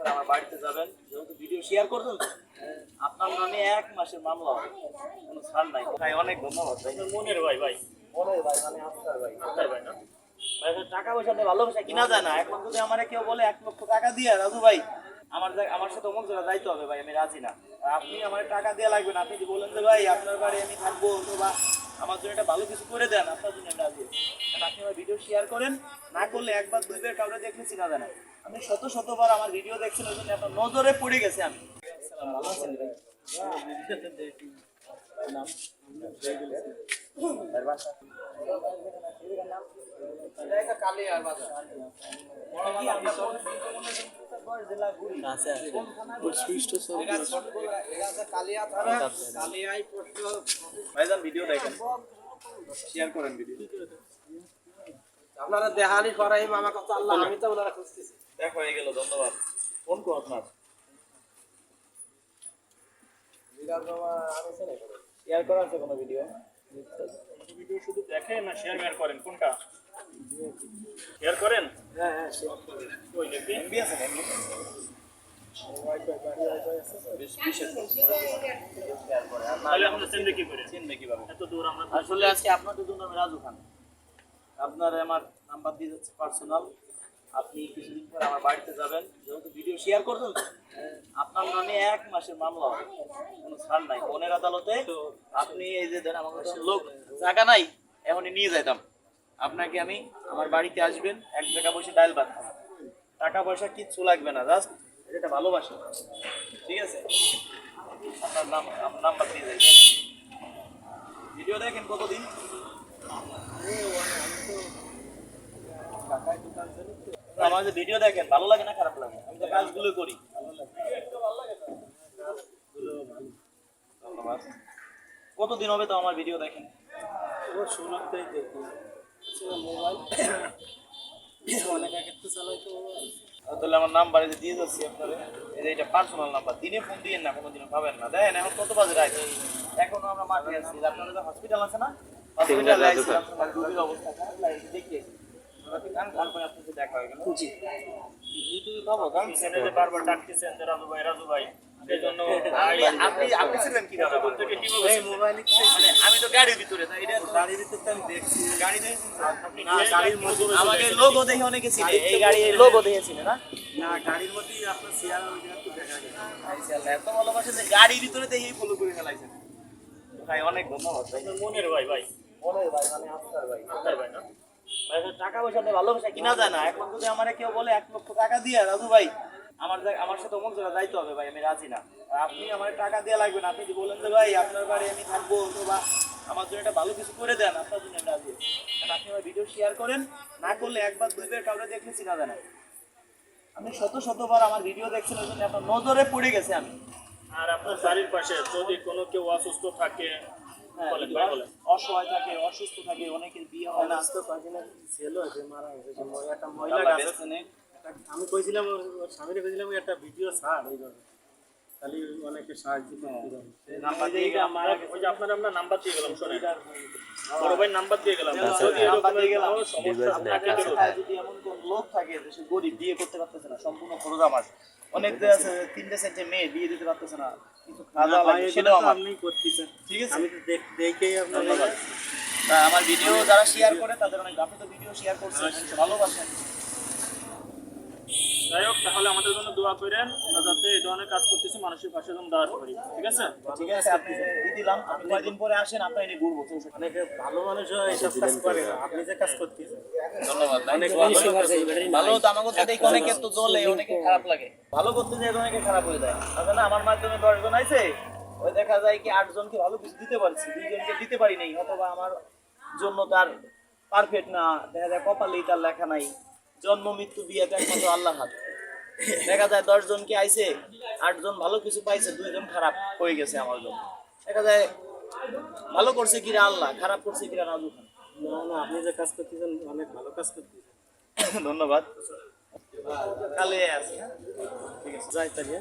পরে আমার বাড়িতে যাবেন, যেহেতু ভিডিও শেয়ার করবেন তো আপনার নামে 1 মাসের মামলা হবে, কোনো ছাড় নাই। ভাই অনেক ধন্যবাদ ভাই। মনের ভাই ভাই মনের ভাই মানে আপনার ভাই। আপনার ভাই না ভাই টাকা পয়সা দিয়ে ভালোবাসা কিনা যায় না। এখন যদি আমারে কেউ বলে 1 লক্ষ টাকা দিয়ে রাজু ভাই আমার সাথে অমুক জায়গায় যাইতে হবে, ভাই আমি রাজি না। আর আপনি আমার টাকা দেওয়া লাগবে না, আপনি যদি বলেন যে ভাই আপনার বাড়ি আমি থাকবো অথবা আমার জন্য একটা ভালো কিছু করে দেন, আপনার জন্য আমি রাজি আছি। কারণ আপনি আমার ভিডিও শেয়ার করেন, না করলে একবার দুইবার কাউরে দেখলে চিনা যায় না। আপনি শত শতবার আমার ভিডিও দেখছেন, ওই জন্য আপনার নজরে পড়ে গেছে আমি। ভালো আছেন ভাই? নাম বাসা ভিডিও দেখেন, শেয়ার করেন ভিডিও। আপনারা দেহানি করাই মামা কত আল্লাহ, আমি তো ওনারা খুঁজতেছি। দেখো হয়ে গেল, ধন্যবাদ। ফোন করো আপনার, শেয়ার করা আছে কোনো ভিডিও? ভিডিও শুধু দেখেন না শেয়ার করেন? কোনটা শেয়ার করেন? হ্যাঁ হ্যাঁ শেয়ার করি। ওই দেখি এমবি আছে নাকি? তাহলে আমরা চিনতে কি করে? চিনবে কিভাবে? এত দূর আমরা আসলে আজকে আপনাদের জন্য আমি রাজু খান। আপনার আমার নাম্বার দিয়ে যাচ্ছে পার্সোনাল। আপনি কিছুদিন পরে আমার বাড়িতে যাবেন, যেহেতু ভিডিও শেয়ার করবেন তো আপনার নামে 1 মাসের মামলা হবে, কোনো ছাড় নাই। বনের আদালতে আপনি এই যে দেন আমার কাছে লোক জায়গা নাই, এখনই নিয়ে যাইতাম আপনাকে। আমি আমার বাড়িতে আসবেন, 1 টাকা বসে ডাইল ভাত খাবেন, টাকা পয়সা কিচ্ছু লাগবে না, জাস্ট এটা ভালোবাসা। ঠিক আছে, আপনার নাম্বার দিয়ে যাই। ভিডিও দেখেন কতদিন? আমার যে ভিডিও দেখেন ভালো লাগে না খারাপ লাগে? আমি তো কাজগুলো করি। ধন্যবাদ। কতদিন হবে তো আমার ভিডিও দেখেন? শুরুতেই দেখি মোবাইল অনেক আগে তো চালাইতো। তাহলে আমার নাম্বারে যে দিয়ে যাচ্ছি আপনারে, এই যে এটা পার্সোনাল নাম্বার, দিনে ফোন দিয়েন না, কোনোদিনও পাবেন না। দেখেন এখন কত বাজে রাত, এখনো আমরা মাঠে আছি। আপনাদের হসপিটাল আছে না, হসপিটালে আইছি, আপনার রোগীর অবস্থা খারাপ লাগে দেখিয়েছি। তারপরে আপনার সাথে দেখা হয়ে গেল। জি ইউটিউবে পাবো গান। চ্যানেলে বারবার ডাকতেছেন যে রাজু ভাই সেজন্য আপনি ছিলেন কি দাদা বলতে কি বলবো? এই মোবাইল মানে আমি তো গাড়ির ভিতরে, তাই এটা গাড়ির ভিতরে তো আমি দেখছি। গাড়ি দেখেছেন? না গাড়ির মধ্যে আমাকে লোগো দেখে অনেকে চিনে, এই গাড়ির লোগো দেখেছিল না? না গাড়ির মধ্যেই আপনার শেয়ার ওই জায়গা দেখা গেছে। মাশাআল্লাহ, এত ভালোবাসেন যে গাড়ির ভিতরে দেখেই ফলো করে ফেলাইছেন। ভাই অনেক ধন্যবাদ ভাই। মনের ভাই ভাই মনের ভাই মানে আপনার ভাই। আপনার ভাই না ভাই টাকা পয়সা দিয়ে ভালোবাসা কিনা যায় না। এখন যদি আমারে কেউ বলে 1 লক্ষ টাকা দিয়ে রাজু ভাই আমার সাথে অমুক জায়গায় যাইতে হবে, ভাই আমি রাজি না। আর আপনি আমার টাকা দেওয়া লাগবে না, আপনি যদি বলেন যে ভাই আপনার বাড়ি আমি থাকবো অথবা আমার জন্য একটা ভালো কিছু করে দেন, আপনার জন্য আমি রাজি আছি। কারণ আপনি আমার ভিডিও শেয়ার করেন, না করলে একবার দুইবার কাউরে দেখলে চিনা যায় না। আপনি শত শতবার আমার ভিডিও দেখছেন, ওই জন্য আপনার নজরে পড়ে গেছে আমি। আর আপনার বাড়ির পাশে যদি কোনো কেউ অসুস্থ থাকে বলেন ভাই বলেন। অসহায় থাকে, অসুস্থ থাকে, অনেকের বিয়ে হয় না। আসতে পারছি না, ছেলে আছে মারা গেছে। একটা মহিলা আল্লাহ গাছে বেঁচে নেক। আমি কইছিলাম ওর স্বামীরে কইছিলাম একটা ভিডিও ছাড় এইভাবে, তাহলে অনেকে সাহায্য করতে। নাম্বার দিয়ে গেলাম, ওই যে আপনার আমরা নাম্বার দিয়ে গেলাম, শোনেন বড় ভাই নাম্বার দিয়ে গেলাম। যদি নাম্বার দিয়ে এরকম গেলাম। কোনো সমস্যা আপনাকে এলাকায় যদি এমন কোন লোক থাকে যে সে গরিব, বিয়ে করতে পারতেছে না, সম্পূর্ণ খরচ আমার। অনেক আছে 3টে 4টে মেয়ে বিয়ে দিতে পারতেছে না, কিছু খাওয়া দাওয়া লাগে, সেটাও আমার। আপনি করতেছেন, ঠিক আছে, আমি তো দেখেই আপনার ধন্যবাদ। তা আমার ভিডিও যারা শেয়ার করে তাদের অনেক, আপনি তো ভিডিও শেয়ার করছেন, ভালোবাসেন। যাই হোক, তাহলে আমাদের জন্য দোয়া করেন, আমরা যাতে এই ধরনের কাজ করতেছি মানুষের পাশে যেন দাঁড়াতে পারি। ঠিক আছে ঠিক আছে, আপনি দিলাম, আপনি কয়দিন পরে আসেন, আপনার এনে ঘুরবো। অনেকে ভালো মানুষ এইসব কাজ করে না, আপনি যে কাজ করতেছেন। ধন্যবাদ। অনেক ভালো তো আমাকে তো দেখে অনেকে তো জ্বলে, অনেকে খারাপ লাগে। ভালো করতে যে অনেকে খারাপ হয়ে যায়। আসলে আমার মাধ্যমে 10 জন আইছে, ওই দেখা যায় কি 8 জনকে ভালো কিছু দিতে পারছি, 2 জনকে দিতে পারি নাই, অথবা আমার জন্য তার পারফেক্ট না, দেখা যায় কপালেই তার লেখা নাই। জন্ম মৃত্যু বিয়েটা একমাত্র আল্লাহর হাতে। দেখা যায় 10 জনকে আইছে, 8 জন ভালো কিছু পাইছে, 2 জন খারাপ হয়ে গেছে আমার জন্য। দেখা যায় ভালো করছে কিরা আল্লাহ, খারাপ করছে কিরা রাজু খান। না না, আপনি যে কাজ করতেছেন অনেক ভালো কাজ করতেছেন। ধন্যবাদ। কালে আছে, ঠিক আছে, যাই তাহলে।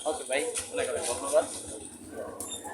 ওকে ভাই, অনেক অনেক ধন্যবাদ।